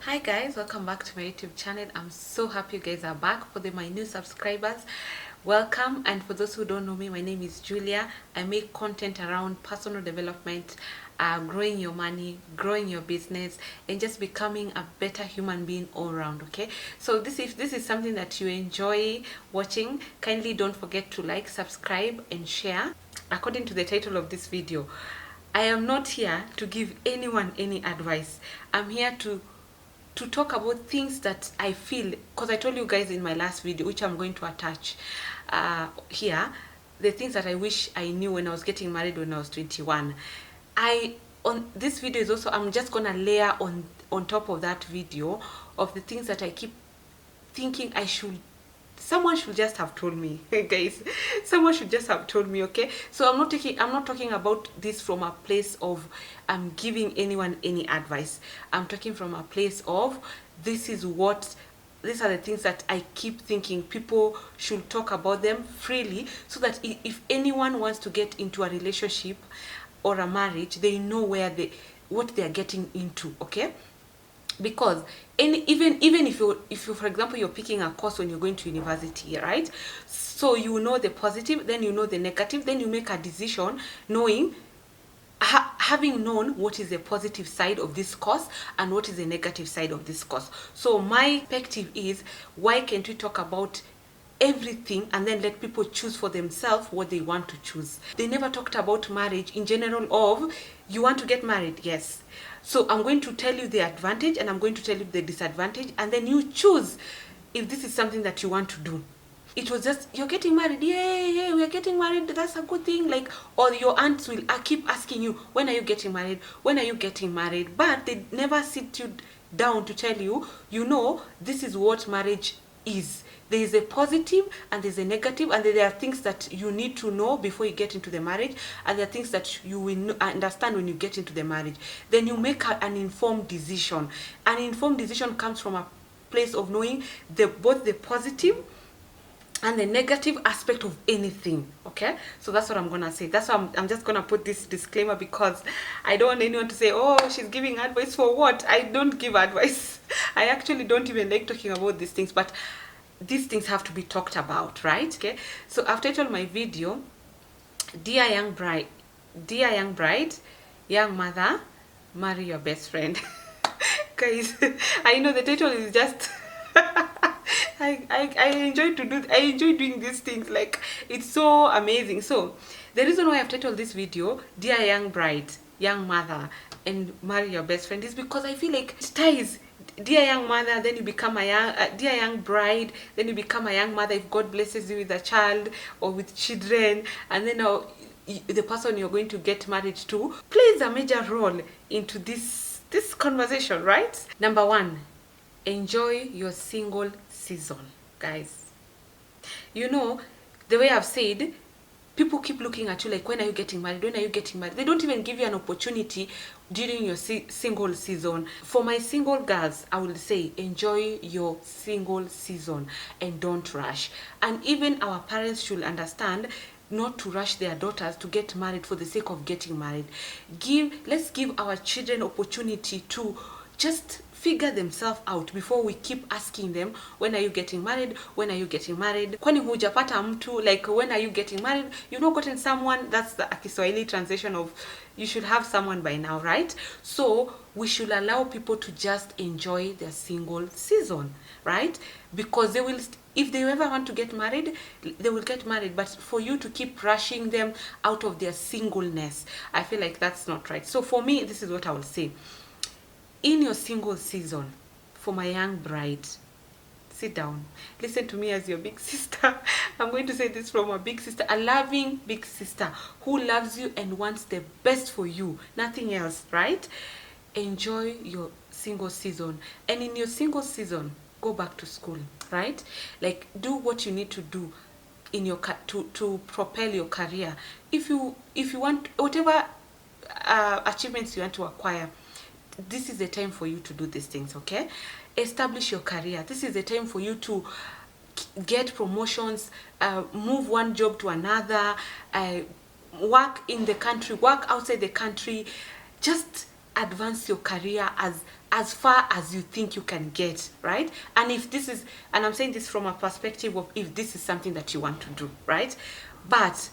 Hi guys, welcome back to my YouTube channel. I'm so happy you guys are back. For my new subscribers, welcome. And for those who don't know me, my name is Julia. I make content around personal development, growing your money, growing your business, and just becoming a better human being all around. Okay, so if this is something that you enjoy watching, kindly don't forget to like, subscribe, and share. According to the title of this video, I am not here to give anyone any advice. I'm here to talk about things that I feel, because I told you guys in my last video, which I'm going to attach here, the things that I wish I knew when I was getting married when I was 21. On this video is also, I'm just gonna layer on top of that video of the things that I keep thinking someone should just have told me. Guys, someone should just have told me. Okay, so I'm not talking about this from a place of I'm giving anyone any advice. I'm talking from a place of these are the things that I keep thinking people should talk about them freely, so that if anyone wants to get into a relationship or a marriage, they know what they are getting into. Okay, because even if you for example you're picking a course when you're going to university, right? So you know the positive, then you know the negative, then you make a decision knowing having known what is the positive side of this course and what is the negative side of this course. So my perspective is, why can't we talk about everything and then let people choose for themselves what they want to choose? They never talked about marriage in general. Of, you want to get married, yes, so I'm going to tell you the advantage and I'm going to tell you the disadvantage, and then you choose if this is something that you want to do. It was just, you're getting married, yay, we're getting married, that's a good thing. Like, or your aunts will keep asking you, when are you getting married, when are you getting married? But they never sit you down to tell you, this is what marriage is. There is a positive and there's a negative, and there are things that you need to know before you get into the marriage, and there are things that you will understand when you get into the marriage. Then you make an informed decision. An informed decision comes from a place of knowing both the positive and the negative aspect of anything. Okay, so that's what I'm gonna say. That's why I'm just gonna put this disclaimer, because I don't want anyone to say, oh, she's giving advice for what? I don't give advice. I actually don't even like talking about these things, but these things have to be talked about, right? Okay, so I've titled my video, dear young bride, young mother, marry your best friend. Guys, I know the title is just I enjoy doing these things. Like, it's so amazing. So the reason why I've titled this video, dear young bride, young mother, and marry your best friend, is because I feel like it ties. Dear young mother, then you become a dear young bride, then you become a young mother if God blesses you with a child or with children, and then now the person you're going to get married to plays a major role into this conversation, right? Number one, enjoy your single season. Guys, the way I've said, people keep looking at you like, when are you getting married, when are you getting married? They don't even give you an opportunity during your single season. For my single girls, I will say, enjoy your single season and don't rush. And even our parents should understand not to rush their daughters to get married for the sake of getting married. Let's give our children opportunity to just figure themselves out before we keep asking them, when are you getting married, when are you getting married? Kwani hujapata mtu? Like, when are you getting married? You've not gotten someone. That's the Kiswahili translation of you should have someone by now, right? So we should allow people to just enjoy their single season, right? Because they will, if they ever want to get married, they will get married. But for you to keep rushing them out of their singleness, I feel like that's not right. So for me, this is what I will say. In your single season, for my young bride, sit down, listen to me as your big sister. I'm going to say this from a big sister, a loving big sister who loves you and wants the best for you, nothing else, right? Enjoy your single season. And in your single season, go back to school, right? Like, do what you need to do in your to propel your career. If you want whatever achievements you want to acquire, this is the time for you to do these things. Okay, establish your career. This is the time for you to get promotions, move one job to another, work in the country, work outside the country. Just advance your career as far as you think you can get, right? And if this is, and I'm saying this from a perspective of if this is something that you want to do, right? But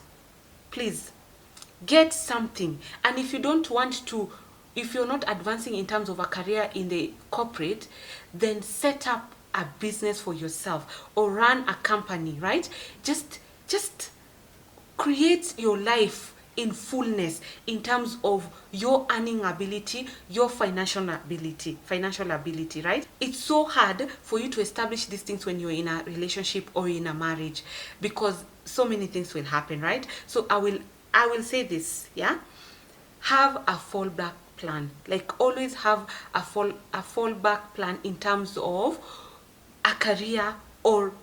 please get something. And if you don't want to, if you're not advancing in terms of a career in the corporate, then set up a business for yourself or run a company, right? Just create your life in fullness in terms of your earning ability, your financial ability, right? It's so hard for you to establish these things when you're in a relationship or in a marriage, because so many things will happen, right? So I will say this, yeah? Have a fallback plan. Like, always have a fallback plan in terms of a career or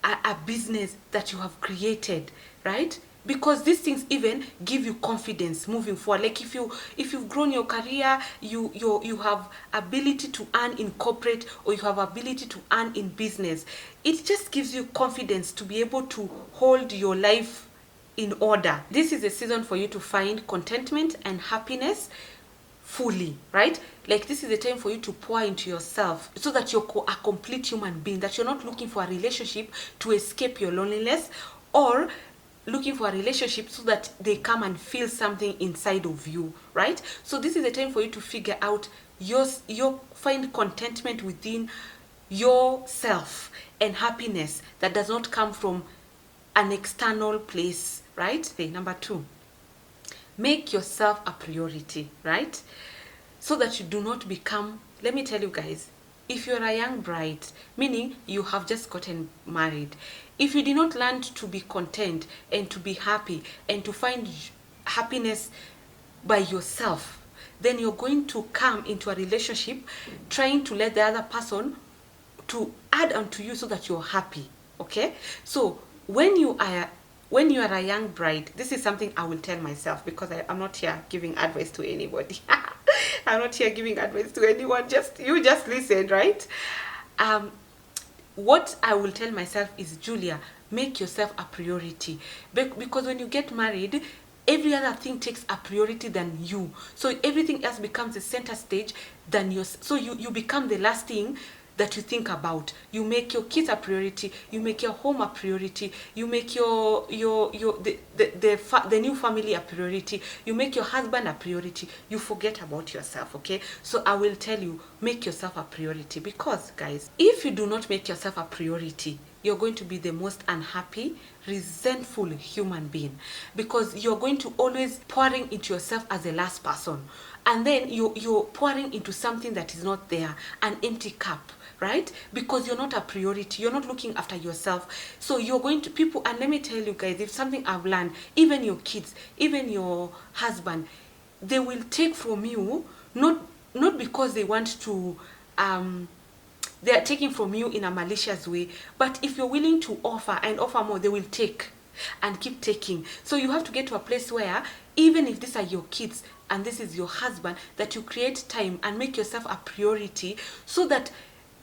a business that you have created, right? Because these things even give you confidence moving forward. Like, if you've grown your career, you have ability to earn in corporate, or you have ability to earn in business, it just gives you confidence to be able to hold your life in order. This is a season for you to find contentment and happiness fully, right? Like, this is the time for you to pour into yourself so that you're a complete human being, that you're not looking for a relationship to escape your loneliness, or looking for a relationship so that they come and feel something inside of you, right? So this is the time for you to figure out your find contentment within yourself and happiness that does not come from an external place, right? Okay, number 2, make yourself a priority, right? So that you do not become, let me tell you guys, if you're a young bride, meaning you have just gotten married, if you did not learn to be content and to be happy and to find happiness by yourself, then you're going to come into a relationship trying to let the other person to add on to you so that you're happy, okay? So when you are a young bride, this is something I will tell myself, because I'm not here giving advice to anybody. I'm not here giving advice to anyone. You just listen, right? What I will tell myself is, Julia, make yourself a priority. Because when you get married, every other thing takes a priority than you. So everything else becomes the center stage than yours. So you become the last thing that you think about. You make your kids a priority, you make your home a priority, you make the new family a priority, you make your husband a priority, you forget about yourself, okay? So I will tell you, make yourself a priority, because guys, if you do not make yourself a priority, you're going to be the most unhappy, resentful human being, because you're going to always pouring into yourself as the last person, and then you're pouring into something that is not there, an empty cup, right? Because you're not a priority, you're not looking after yourself. So you're going to people, and let me tell you guys, if something I've learned, even your kids, even your husband, they will take from you, not because they want to they are taking from you in a malicious way, but if you're willing to offer and offer more, they will take and keep taking. So you have to get to a place where, even if these are your kids and this is your husband, that you create time and make yourself a priority, so that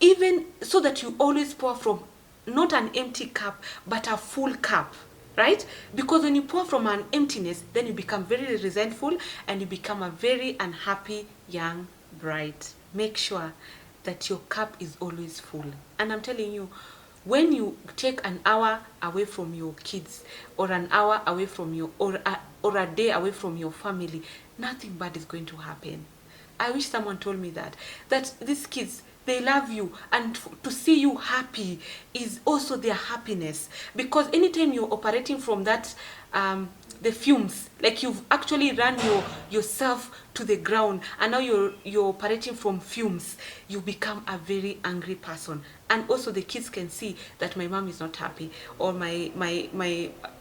you always pour from not an empty cup but a full cup, right? Because when you pour from an emptiness, then you become very resentful and you become a very unhappy young bride. Make sure that your cup is always full. And I'm telling you, when you take an hour away from your kids, or an hour away from your, or a day away from your family, nothing bad is going to happen. I wish someone told me that these kids, they love you, and to see you happy is also their happiness. Because anytime you're operating from that the fumes, like you've actually run yourself to the ground, and now you're operating from fumes, you become a very angry person. And also the kids can see that my mom is not happy, or my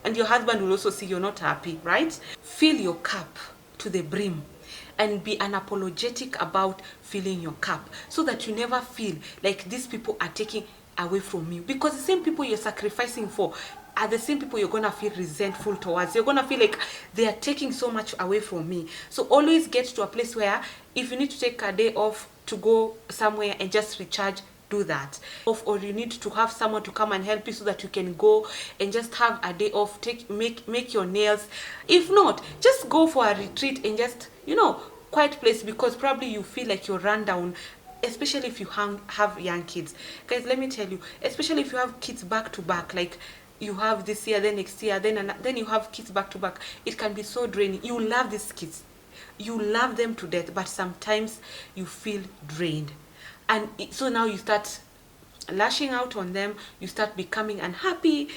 and your husband will also see you're not happy, right? Fill your cup to the brim and be unapologetic about filling your cup, so that you never feel like these people are taking away from you, because the same people you're sacrificing for are the same people you're gonna feel resentful towards. You're gonna feel like they are taking so much away from me. So always get to a place where, if you need to take a day off to go somewhere and just recharge, do that. Or you need to have someone to come and help you so that you can go and just have a day off, make your nails. If not, just go for a retreat and just, quiet place, because probably you feel like you're run down, especially if you have young kids. Guys, let me tell you, especially if you have kids back to back, like you have this year, then next year, then you have kids back to back, it can be so draining. You love these kids, you love them to death, but sometimes you feel drained. And so now you start lashing out on them, you start becoming unhappy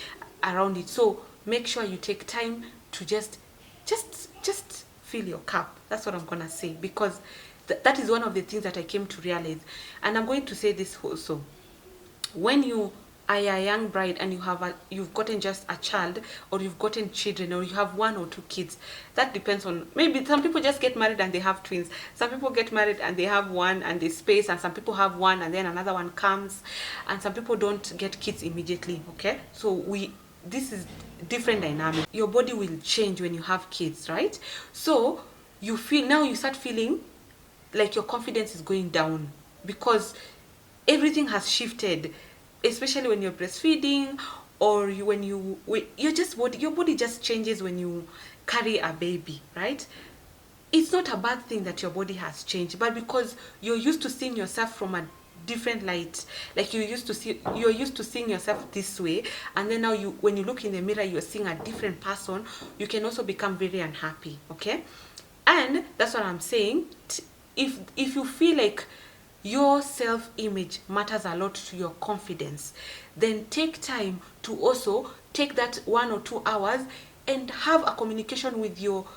around it. So make sure you take time to just fill your cup. That's what I'm gonna say, because that is one of the things that I came to realize. And I'm going to say this also: when you are a young bride and you've gotten just a child, or you've gotten children, or you have 1 or 2 kids, that depends on, maybe some people just get married and they have twins, some people get married and they have one and they space, and some people have one and then another one comes, and some people don't get kids immediately. Okay, so this is different dynamic. Your body will change when you have kids, right? So you start feeling like your confidence is going down, because everything has shifted, especially when you're breastfeeding, or your body just changes when you carry a baby, right? It's not a bad thing that your body has changed, but because you're used to seeing yourself from a different light, like you're used to seeing yourself this way, and then now when you look in the mirror, you're seeing a different person, you can also become very unhappy. Okay, and that's what I'm saying. If you feel like your self-image matters a lot to your confidence, then take time to also take that 1 or 2 hours and have a communication with your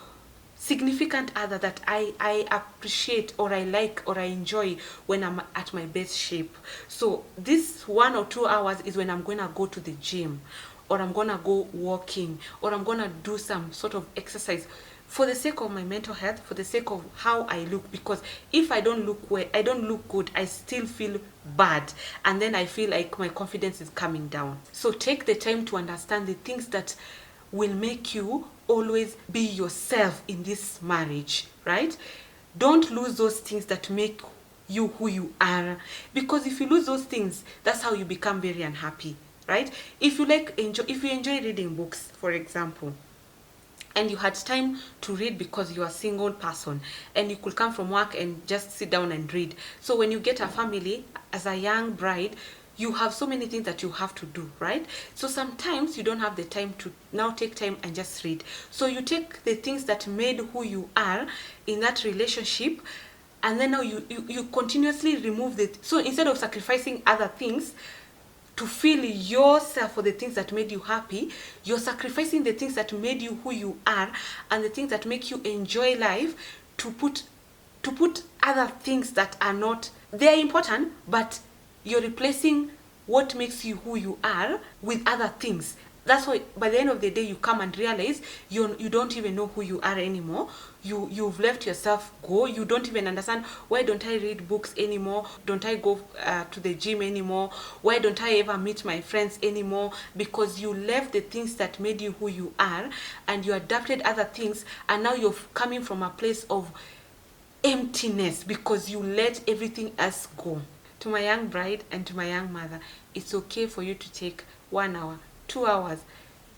significant other, that I appreciate, or I like, or I enjoy when I'm at my best shape. So this 1 or 2 hours is when I'm gonna go to the gym, or I'm gonna go walking, or I'm gonna do some sort of exercise, for the sake of my mental health, for the sake of how I look. Because if I don't look good, I still feel bad, and then I feel like my confidence is coming down. So take the time to understand the things that will make you always be yourself in this marriage, right? Don't lose those things that make you who you are, because if you lose those things, that's how you become very unhappy, right? If you enjoy reading books, for example, and you had time to read because you're a single person and you could come from work and just sit down and read. So when you get a family as a young bride, you have so many things that you have to do, right? So sometimes you don't have the time to now take time and just read. So you take the things that made who you are in that relationship, and then now you continuously remove it. So instead of sacrificing other things to feel yourself for the things that made you happy, you're sacrificing the things that made you who you are and the things that make you enjoy life to put other things that are not, they're important, but you're replacing what makes you who you are with other things. That's why by the end of the day you come and realize you don't even know who you are anymore. You've let yourself go. You don't even understand, why don't I read books anymore? Don't I go to the gym anymore? Why don't I ever meet my friends anymore? Because you left the things that made you who you are and you adapted other things, and now you're coming from a place of emptiness because you let everything else go. To my young bride and to my young mother, it's okay for you to take 1 hour, 2 hours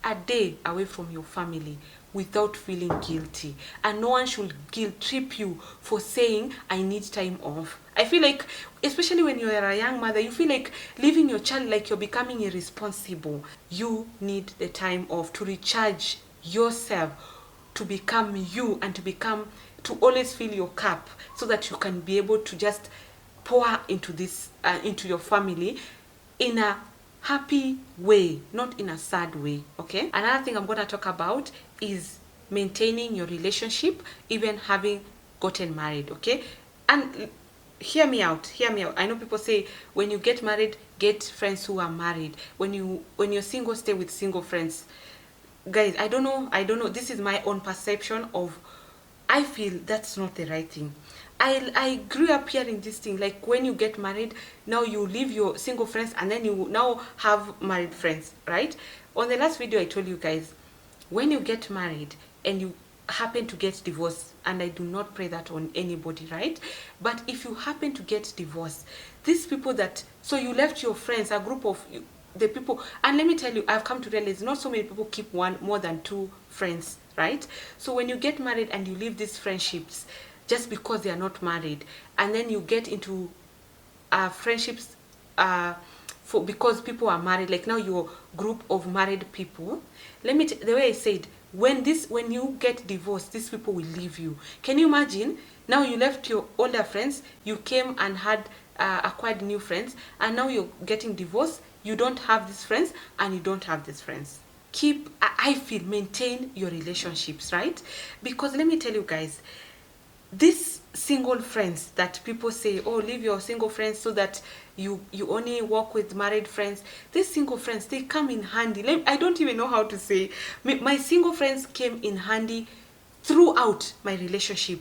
a day away from your family without feeling guilty. And no one should guilt trip you for saying, I need time off. I feel like, especially when you're a young mother, you feel like leaving your child, like you're becoming irresponsible. You need the time off to recharge yourself, to become you, and to always fill your cup, so that you can be able to just pour into this into your family in a happy way, not in a sad way. Okay, another thing I'm going to talk about is maintaining your relationship even having gotten married. Okay, and hear me out. I know people say when you get married, get friends who are married. When you're single, stay with single friends. Guys, I don't know, this is my own perception of, I feel that's not the right thing. I grew up hearing this thing, like when you get married, now you leave your single friends and then you now have married friends, right? On the last video I told you guys, when you get married and you happen to get divorced, and I do not pray that on anybody, right? But if you happen to get divorced, these people so you left your friends, a group of the people, and let me tell you, I've come to realize not so many people keep more than 2 friends, right? So when you get married and you leave these friendships, just because they are not married, and then you get into friendships because people are married, like now your group of married people. Let me the way I said, when you get divorced, these people will leave you. Can you imagine? Now you left your older friends, you came and had acquired new friends, and now you're getting divorced. You don't have these friends, and you don't have these friends. I feel, maintain your relationships, right? Because let me tell you guys, these single friends that people say, oh, leave your single friends so that you only work with married friends. These single friends, they come in handy. I don't even know how to say. My single friends came in handy throughout my relationship,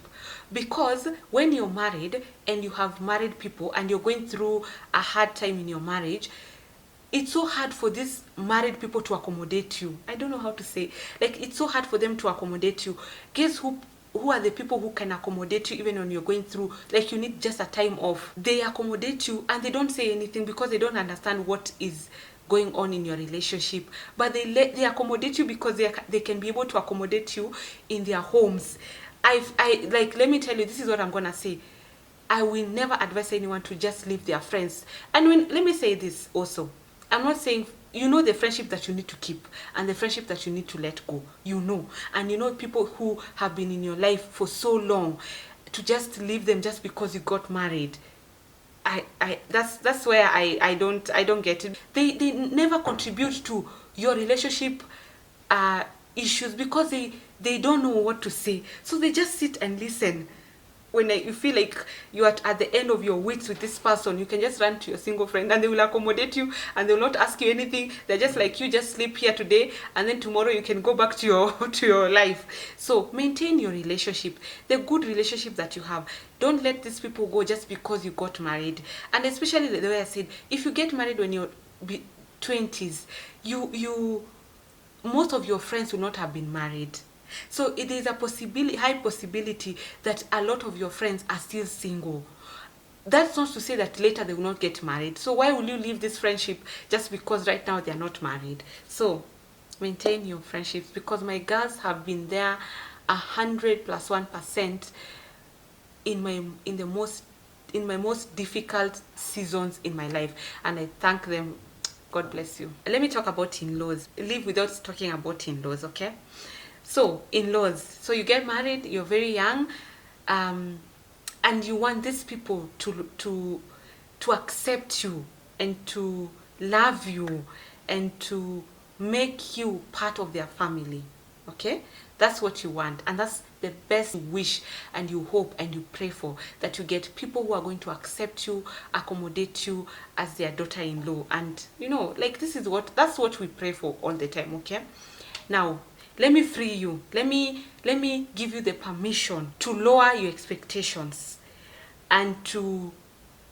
because when you're married and you have married people and you're going through a hard time in your marriage, it's so hard for these married people to accommodate you. I don't know how to say. Like, it's so hard for them to accommodate you. Guess who are the people who can accommodate you even when you're going through, like, you need just a time off? They accommodate you and they don't say anything because they don't understand what is going on in your relationship. But they accommodate you because they can be able to accommodate you in their homes. Let me tell you, this is what I'm gonna say. I will never advise anyone to just leave their friends. And let me say this also. I'm not saying, you know, the friendship that you need to keep and the friendship that you need to let go, you know. And you know people who have been in your life for so long, to just leave them just because you got married. That's where I don't get it. They never contribute to your relationship issues, because they don't know what to say. So they just sit and listen. When you feel like you are at the end of your weeks with this person, you can just run to your single friend and they will accommodate you and they will not ask you anything. They're just like, you just sleep here today and then tomorrow you can go back to your life. So maintain your relationship, the good relationship that you have. Don't let these people go just because you got married. And especially the way I said, if you get married when you're 20s, most of your friends will not have been married. So it is a high possibility that a lot of your friends are still single. That's not to say that later they will not get married. So why will you leave this friendship just because right now they are not married? So maintain your friendships, because my girls have been there 100+1% in my most difficult seasons in my life, and I thank them. God bless you. Let me talk about in-laws. Live without talking about in-laws, okay? So, in-laws. So you get married, you're very young, and you want these people to accept you and to love you and to make you part of their family. Okay? That's what you want, and that's the best wish, and you hope and you pray for, that you get people who are going to accept you, accommodate you as their daughter-in-law. And you know, like, that's what we pray for all the time. Okay? Now, let me free you. Let me give you the permission to lower your expectations and to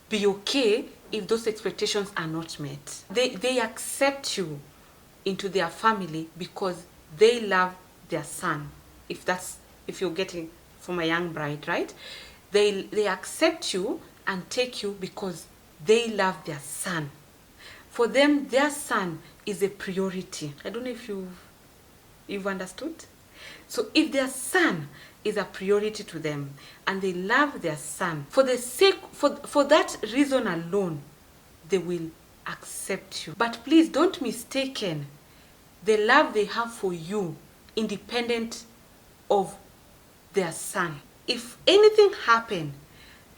be okay if those expectations are not met. They accept you into their family because they love their son. If you're getting from a young bride, right? They accept you and take you because they love their son. For them, their son is a priority. I don't know if you've understood. So if their son is a priority to them and they love their son, for that reason alone, they will accept you. But please don't mistaken the love they have for you independent of their son. If anything happen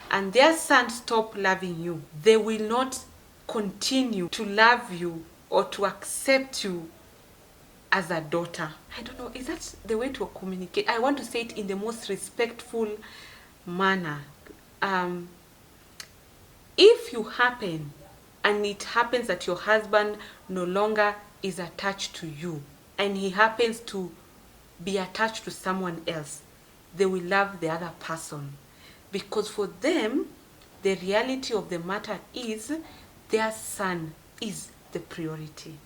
and their son stop loving you, they will not continue to love you or to accept you as a daughter. I don't know, is that the way to communicate? I want to say it in the most respectful manner. If you happen, and it happens that your husband no longer is attached to you, and he happens to be attached to someone else, they will love the other person. Because for them, the reality of the matter is their son is the priority.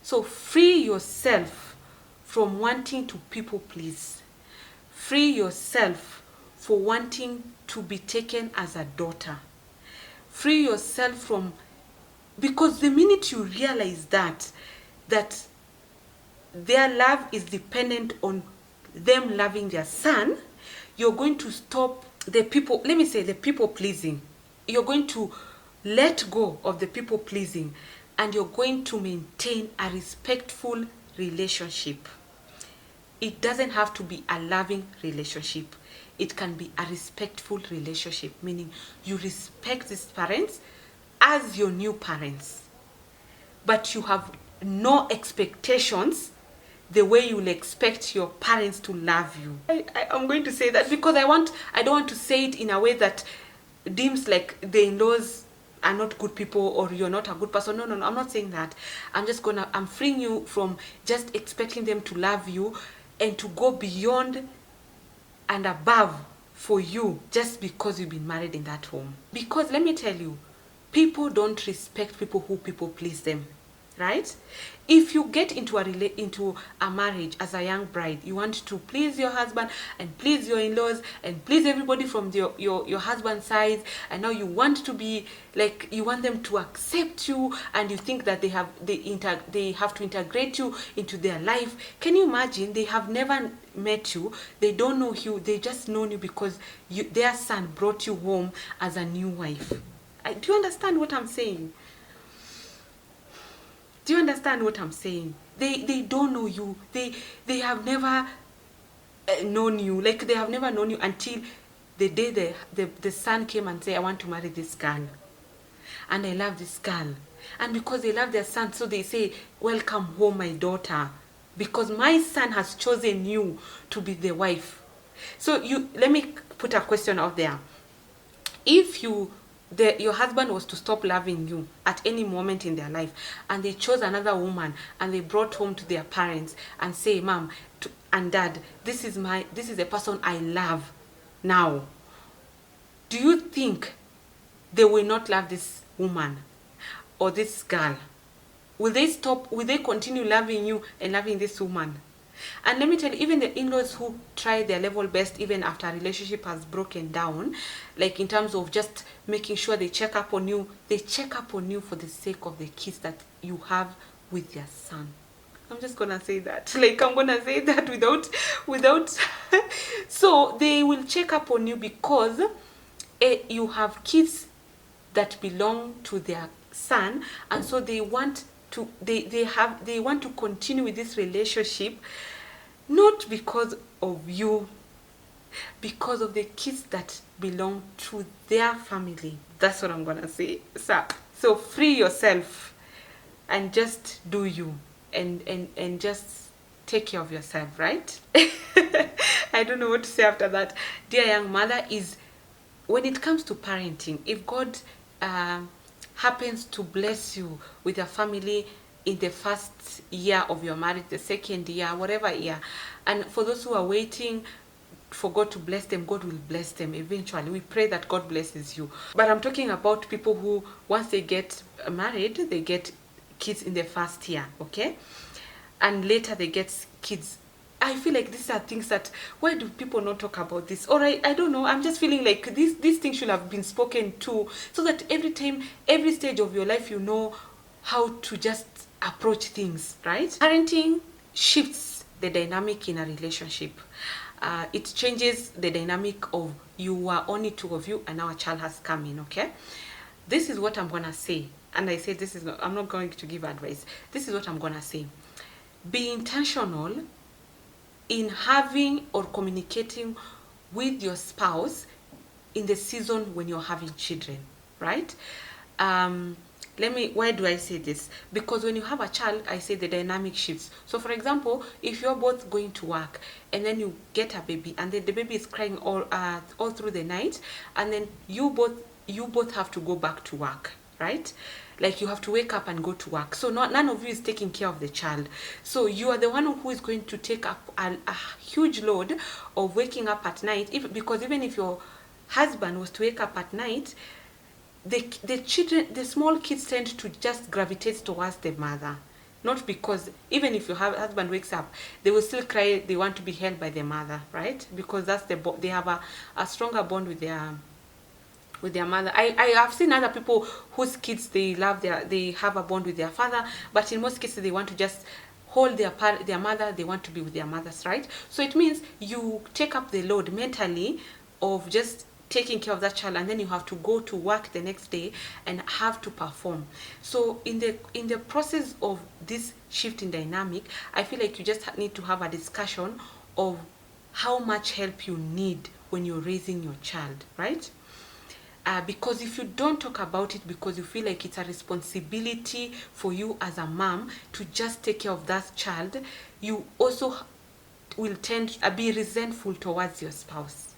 So free yourself from wanting to people please. Free yourself for wanting to be taken as a daughter. Free yourself from, because the minute you realize that their love is dependent on them loving their son, you're going to stop the people, let me say the people pleasing. You're going to let go of the people pleasing, and you're going to maintain a respectful relationship. It doesn't have to be a loving relationship. It can be a respectful relationship, meaning you respect these parents as your new parents, but you have no expectations the way you will expect your parents to love you. I'm going to say that because I don't want to say it in a way that deems like the in-laws are not good people or you're not a good person. No, I'm not saying that. I'm freeing you from just expecting them to love you and to go beyond and above for you just because you've been married in that home. Because let me tell you, people don't respect people who people please them, right? If you get into a marriage as a young bride, you want to please your husband and please your in-laws and please everybody from your husband's side, and now you want to be like, you want them to accept you, and you think that they have to integrate you into their life. Can you imagine? They have never met you, they don't know you, they just know you because their son brought you home as a new wife. Do you understand what I'm saying? Do you understand what I'm saying? They don't know you. They have never known you. Like, they have never known you until the day the son came and said, I want to marry this girl. And I love this girl. And because they love their son, so they say, welcome home, my daughter. Because my son has chosen you to be the wife. So let me put a question out there. If your husband was to stop loving you at any moment in their life, and they chose another woman and they brought home to their parents and say, Mom and Dad, this is the person I love now, do you think they will not love this woman or this girl? Will they continue loving you and loving this woman? And let me tell you, even the in-laws who try their level best even after a relationship has broken down, like in terms of just making sure they check up on you for the sake of the kids that you have with their son. I'm just gonna say that. Like, I'm gonna say that without so they will check up on you because you have kids that belong to their son, and so they want to continue with this relationship, not because of you, because of the kids that belong to their family. That's what I'm gonna say. So free yourself and just do you, and just take care of yourself, right? I don't know what to say after that. Dear young mother, is when it comes to parenting, if God happens to bless you with a family in the first year of your marriage, the second year, whatever year, and for those who are waiting for God to bless them, God will bless them eventually. We pray that God blesses you. But I'm talking about people who, once they get married, they get kids in the first year, okay? And later they get kids. I feel like these are things that, why do people not talk about this? Or I don't know, I'm just feeling like these things should have been spoken to, so that every time, every stage of your life, you know how to just approach things, right? Parenting shifts the dynamic in a relationship. It changes the dynamic of, you are only two of you and now a child has come in, okay? This is what I'm gonna say. And I say this is not, I'm not going to give advice. This is what I'm gonna say. Be intentional in having or communicating with your spouse in the season when you're having children, right? Why do I say this? Because when you have a child, I say the dynamic shifts. So for example, if you're both going to work and then you get a baby and then the baby is crying all through the night, and then you both have to go back to work, right? Like, you have to wake up and go to work. So none of you is taking care of the child. So you are the one who is going to take up a huge load of waking up at night. Because even if your husband was to wake up at night, the small kids tend to just gravitate towards the mother. Not because, even if your husband wakes up, they will still cry, they want to be held by the mother, right? Because that's they have a stronger bond with their mother. I have seen other people whose kids, they have a bond with their father, but in most cases they want to just hold their mother, they want to be with their mothers, right? So it means you take up the load mentally of just taking care of that child, and then you have to go to work the next day and have to perform. So in the process of this shift in dynamic, I feel like you just need to have a discussion of how much help you need when you're raising your child, right? Because if you don't talk about it, because you feel like it's a responsibility for you as a mom to just take care of that child, you also will tend to be resentful towards your spouse.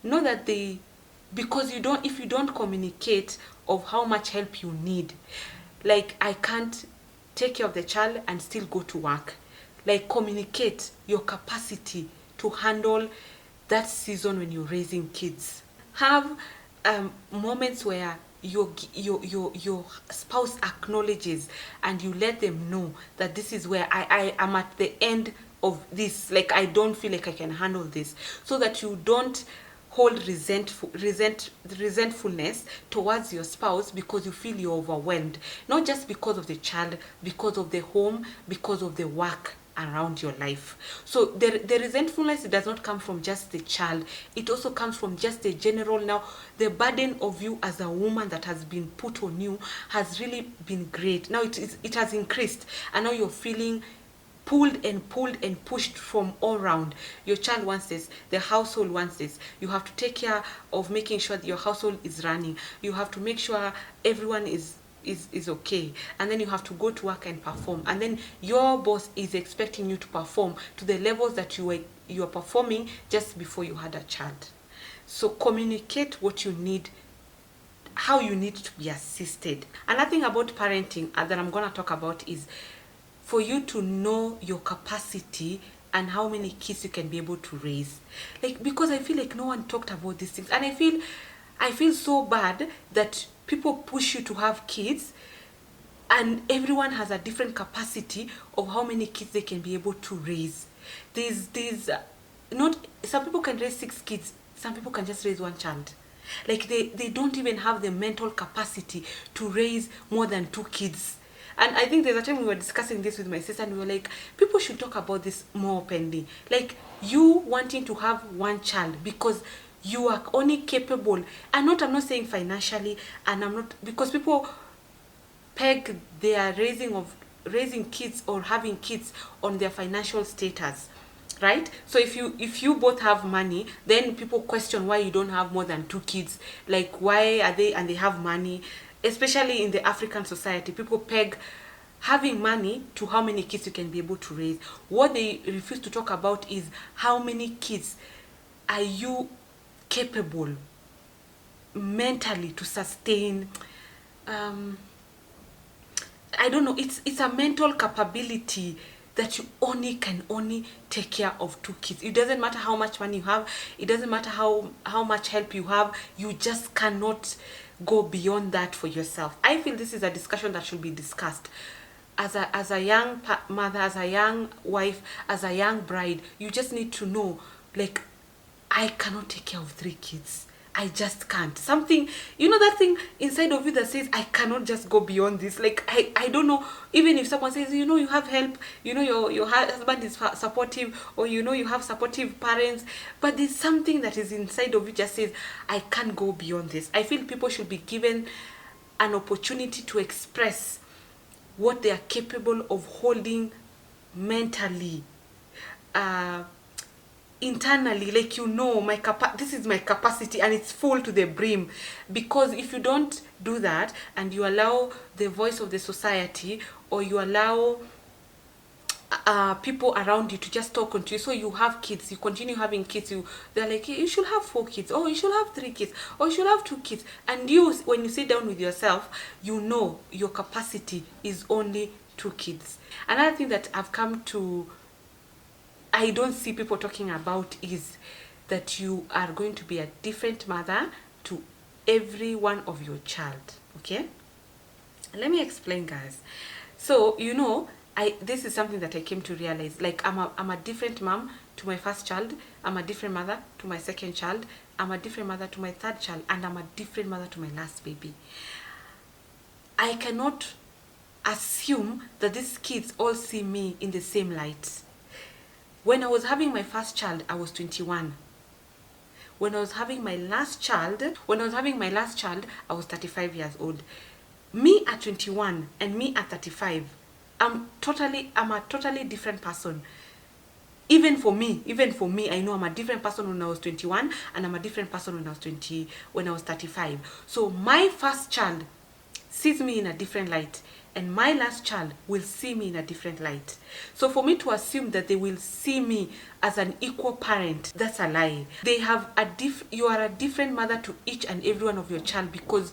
Know that because if you don't communicate of how much help you need, like, I can't take care of the child and still go to work. Like, communicate your capacity to handle that season when you're raising kids. Have moments where your spouse acknowledges, and you let them know that this is where I am at the end of this. Like, I don't feel like I can handle this, so that you don't hold resentfulness towards your spouse because you feel you're overwhelmed, not just because of the child, because of the home, because of the work around your life. So the resentfulness does not come from just the child, it also comes from just the general, now the burden of you as a woman that has been put on you has really been great. Now it has increased, and now you're feeling pulled and pushed from all around. Your child wants this, the household wants this, you have to take care of making sure that your household is running, you have to make sure everyone is okay, and then you have to go to work and perform, and then your boss is expecting you to perform to the levels that you are performing just before you had a child. So communicate what you need, how you need to be assisted. Another thing about parenting that I'm going to talk about is for you to know your capacity and how many kids you can be able to raise. Like, because I feel like no one talked about these things, and I feel so bad that people push you to have kids, and everyone has a different capacity of how many kids they can be able to raise. Not some people can raise 6 kids, some people can just raise 1 child. Like, they don't even have the mental capacity to raise more than 2 kids. And I think there's a time we were discussing this with my sister, and we were like, people should talk about this more openly. Like, you wanting to have 1 child because you are only capable, and I'm not saying financially, and I'm not, because people peg their raising kids or having kids on their financial status, right? So if you both have money, then people question why you don't have more than 2 kids. Like, why are they, and they have money? Especially in the African society, people peg having money to how many kids you can be able to raise. What they refuse to talk about is how many kids are you capable mentally to sustain. I don't know, it's a mental capability that you can only take care of 2 kids. It doesn't matter how much money you have, it doesn't matter how much help you have, you just cannot go beyond that for yourself. I feel this is a discussion that should be discussed. As a young mother, as a young wife, as a young bride, you just need to know, like, I cannot take care of 3 kids. I just can't. Something, that thing inside of you that says, I cannot just go beyond this. Like, I don't know, even if someone says, you have help, your husband is supportive, or you have supportive parents, but there's something that is inside of you just says, I can't go beyond this. I feel people should be given an opportunity to express what they are capable of holding mentally, internally. Like, this is my capacity, and it's full to the brim. Because if you don't do that, and you allow the voice of the society, or you allow people around you to just talk onto you, so you have kids, you continue having kids, they're like, you should have 4 kids, or you should have 3 kids, or you should have 2 kids, and when you sit down with yourself, your capacity is only 2 kids. Another thing that I've come to, I don't see people talking about, is that you are going to be a different mother to every one of your child. Okay, let me explain, guys. So this is something that I came to realize. Like, I'm a different mom to my first child, I'm a different mother to my second child, I'm a different mother to my third child, and I'm a different mother to my last baby. I cannot assume that these kids all see me in the same light. When I was having my first child, I was 21. when I was having my last child, I was 35 years old. Me at 21 and me at 35, I'm a totally different person. Even for me, I know I'm a different person when I was 21, and I'm a different person when I was 35. So my first child sees me in a different light, and my last child will see me in a different light. So for me to assume that they will see me as an equal parent, that's a lie. You are a different mother to each and every one of your child, because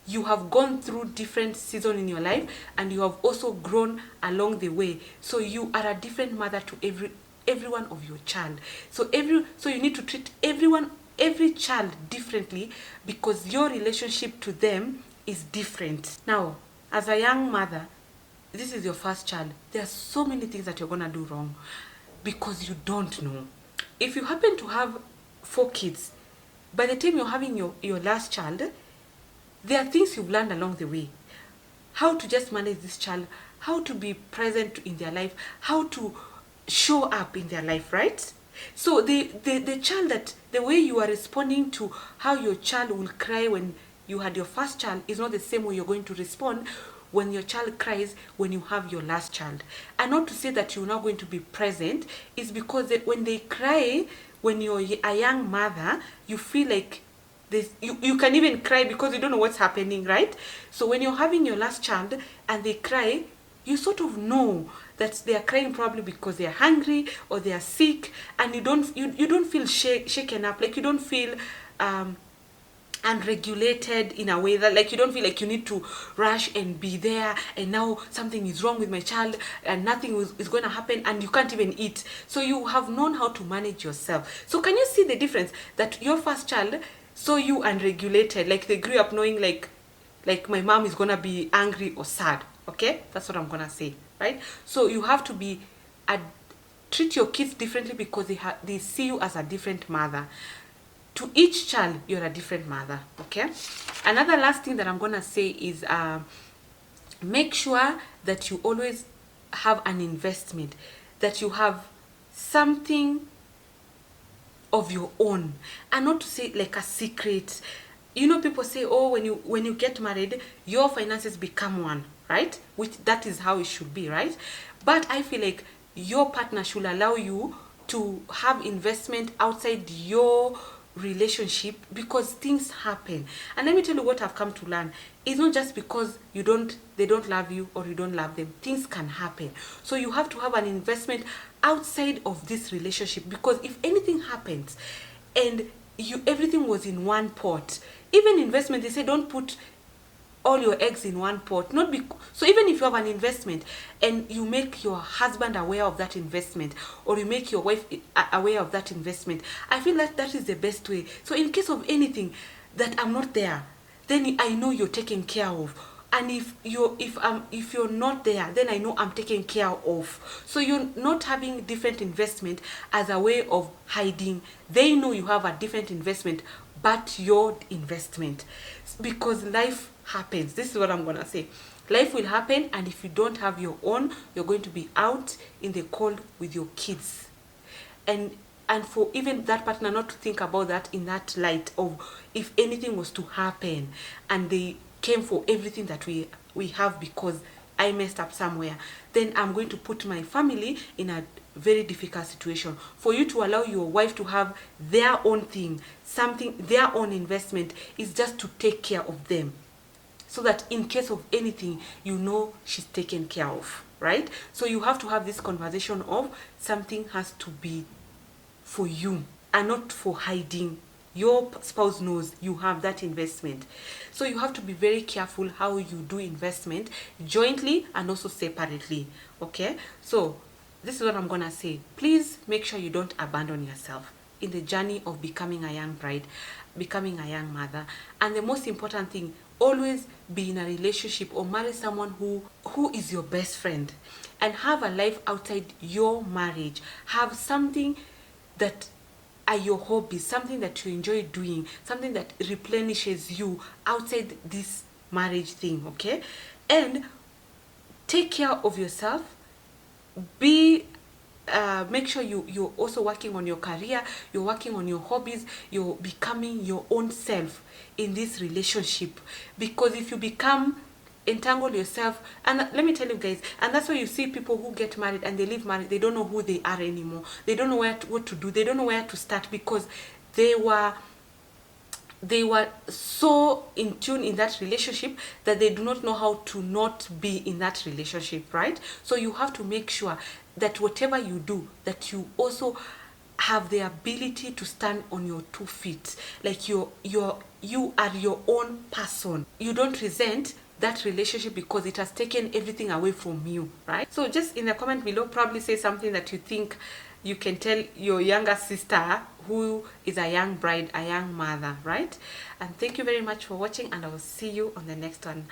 you have gone through different seasons in your life, and you have also grown along the way. So you are a different mother to every one of your child. So you need to treat every child differently, because your relationship to them is different. Now, as a young mother, this is your first child. There are so many things that you're gonna do wrong because you don't know. If you happen to have 4 kids, by the time you're having your last child, there are things you've learned along the way. How to just manage this child, how to be present in their life, how to show up in their life, right? So the child, that the way you are responding to how your child will cry when you had your first child is not the same way you're going to respond when your child cries when you have your last child. And not to say that you're not going to be present, is because when they cry, when you're a young mother, you feel like this, you can even cry because you don't know what's happening, right? So when you're having your last child and they cry, you sort of know that they are crying probably because they are hungry or they are sick, and you don't feel shaken up, like you don't feel unregulated in a way that, like, you don't feel like you need to rush and be there, and now something is wrong with my child and nothing is going to happen, and you can't even eat. So you have known how to manage yourself. So can you see the difference, that your first child saw you unregulated, like they grew up knowing like my mom is going to be angry or sad. Okay, that's what I'm going to say, right? So you have to treat your kids differently, because they see you as a different mother. To each child, you're a different mother. Okay, another last thing that I'm gonna say is make sure that you always have an investment, that you have something of your own, and not to say like a secret. You know, people say, oh, when you get married, your finances become one, right? Which that is how it should be, right? But I feel like your partner should allow you to have investment outside your relationship, because things happen. And let me tell you what I've come to learn. It's not just because they don't love you or you don't love them. Things can happen. So you have to have an investment outside of this relationship, because if anything happens and everything was in one pot, even investment, they say don't put all your eggs in one pot. So even if you have an investment and you make your husband aware of that investment, or you make your wife aware of that investment, I feel like that is the best way. So in case of anything that I'm not there, then I know you're taken care of. And if you're not there, then I know I'm taken care of. So you're not having different investment as a way of hiding. They know you have a different investment, but your investment, because life happens. This is what I'm gonna say. Life will happen, and if you don't have your own, you're going to be out in the cold with your kids. And for even that partner not to think about that in that light of, if anything was to happen and they came for everything that we have because I messed up somewhere, then I'm going to put my family in a very difficult situation. For you to allow your wife to have their own thing, their own investment, is just to take care of them, so that in case of anything, you know she's taken care of, right? So you have to have this conversation of, something has to be for you and not for hiding. Your spouse knows you have that investment. So you have to be very careful how you do investment, jointly and also separately. Okay, so this is what I'm gonna say. Please make sure you don't abandon yourself in the journey of becoming a young bride, becoming a young mother. And the most important thing, always be in a relationship or marry someone who is your best friend, and have a life outside your marriage. Have something that are your hobbies, something that you enjoy doing, something that replenishes you outside this marriage thing. Okay, and take care of yourself. Be make sure you're also working on your career, you're working on your hobbies, you're becoming your own self in this relationship. Because if you become entangle yourself, and let me tell you guys, and that's why you see people who get married and they leave married, they don't know who they are anymore, they don't know what to do, they don't know where to start, because they were so in tune in that relationship that they do not know how to not be in that relationship, right? So you have to make sure that whatever you do, that you also have the ability to stand on your 2 feet, like you are your own person. You don't resent that relationship because it has taken everything away from you, right? So just in the comment below, probably say something that you think you can tell your younger sister who is a young bride, a young mother, right? And thank you very much for watching, and I will see you on the next one.